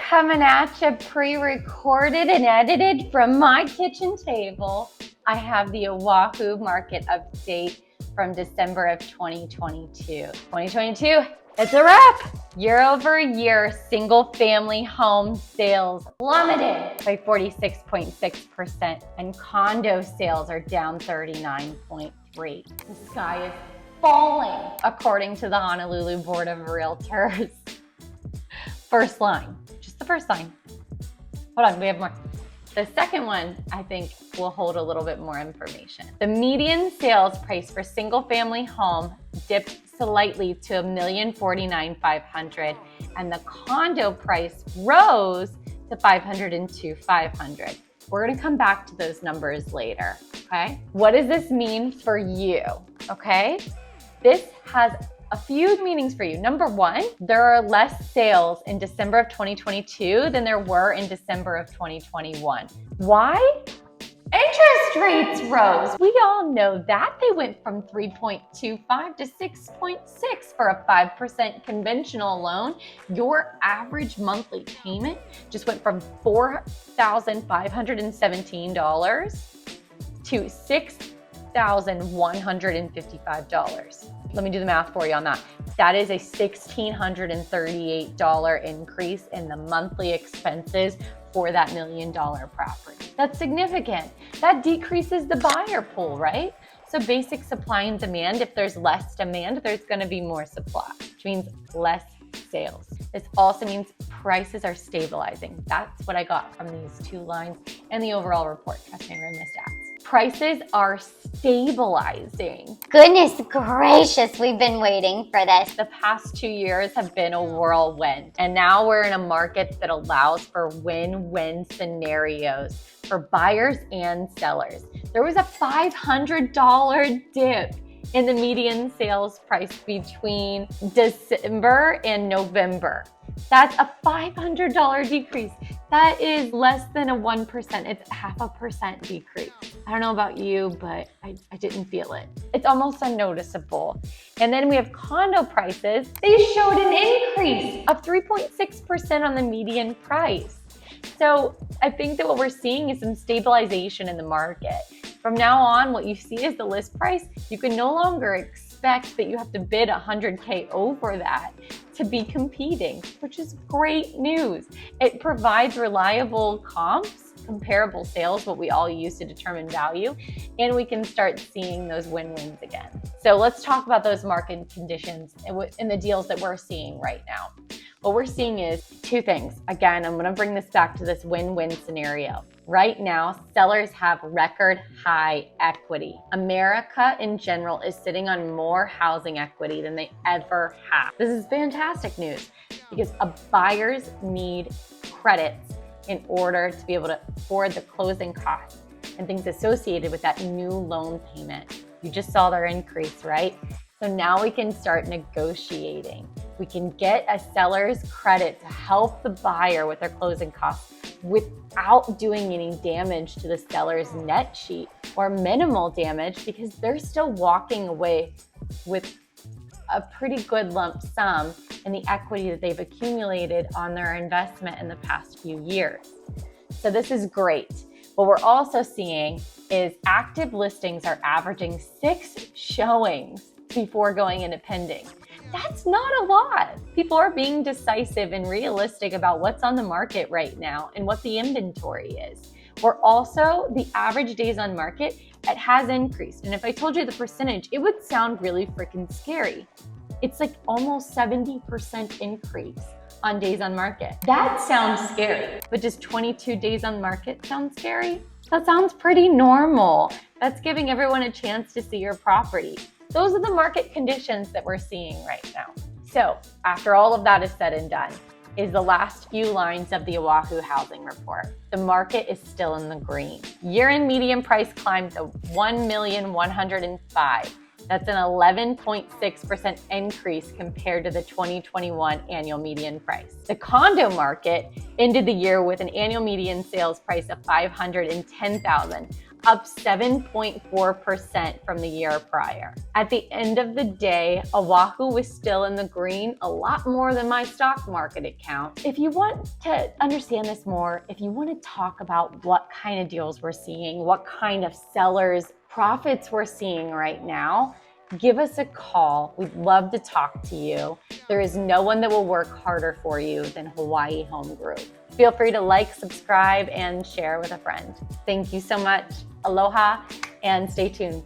Coming at you pre-recorded and edited from my kitchen table. I have the Oahu market update from December of 2022. 2022, it's a wrap. Year over year, single family home sales plummeted by 46.6% and condo sales are down 39.3%. The sky is falling, according to the Honolulu Board of Realtors. First line, just the first line. Hold on, we have more. The second one, I think, will hold a little bit more information. The median sales price for single family home dipped slightly to $1,049,500, and the condo price rose to $502,500. We're gonna come back to those numbers later, okay? What does this mean for you, okay? This has a few meanings for you. Number one, there are less sales in December of 2022 than there were in December of 2021. Why? Interest rates rose. We all know that. They went from 3.25 to 6.6 for a 5% conventional loan. Your average monthly payment just went from $4,517 to $6,155. Let me do the math for you on that. That is a $1,638 increase in the monthly expenses for that $1 million property. That's significant. That decreases the buyer pool, right? So basic supply and demand, if there's less demand, there's gonna be more supply, which means less sales. This also means prices are stabilizing. That's what I got from these two lines and the overall report. Trust me, we're in the stats. Prices are stabilizing. Goodness gracious, we've been waiting for this. The past 2 years have been a whirlwind, and now we're in a market that allows for win-win scenarios for buyers and sellers. There was a $500 dip in the median sales price between December and November. That's a $500 decrease. That is less than a 1%. It's 0.5% decrease. I don't know about you, but I didn't feel it. It's almost unnoticeable. And then we have condo prices. They showed an increase of 3.6% on the median price. So I think that what we're seeing is some stabilization in the market. From now on, what you see is the list price. You can no longer expect that you have to bid $100K over that to be competing, which is great news. It provides reliable comps, comparable sales, what we all use to determine value, and we can start seeing those win-wins again. So let's talk about those market conditions and the deals that we're seeing right now. What we're seeing is two things. Again, I'm gonna bring this back to this win-win scenario. Right now, sellers have record high equity. America in general is sitting on more housing equity than they ever have. This is fantastic news because buyers need credits in order to be able to afford the closing costs and things associated with that new loan payment. You just saw their increase, right? So now we can start negotiating. We can get a seller's credit to help the buyer with their closing costs without doing any damage to the seller's net sheet or minimal damage because they're still walking away with a pretty good lump sum in the equity that they've accumulated on their investment in the past few years. So this is great. What we're also seeing is active listings are averaging 6 showings before going into pending. That's not a lot. People are being decisive and realistic about what's on the market right now and what the inventory is. We're also, the average days on market, it has increased. And if I told you the percentage, it would sound really freaking scary. It's like almost 70% increase on days on market. That sounds scary, but does 22 days on market sound scary? That sounds pretty normal. That's giving everyone a chance to see your property. Those are the market conditions that we're seeing right now. So after all of that is said and done, is the last few lines of the Oahu Housing Report. The market is still in the green. Year-end median price climbed to $1,105,000. That's an 11.6% increase compared to the 2021 annual median price. The condo market ended the year with an annual median sales price of $510,000, up 7.4% from the year prior. At the end of the day, Oahu was still in the green, a lot more than my stock market account. If you want to understand this more, if you want to talk about what kind of deals we're seeing, what kind of sellers' profits we're seeing right now, give us a call. We'd love to talk to you. There is no one that will work harder for you than Hawaii Home Group. Feel free to like, subscribe, and share with a friend. Thank you so much. Aloha, and stay tuned.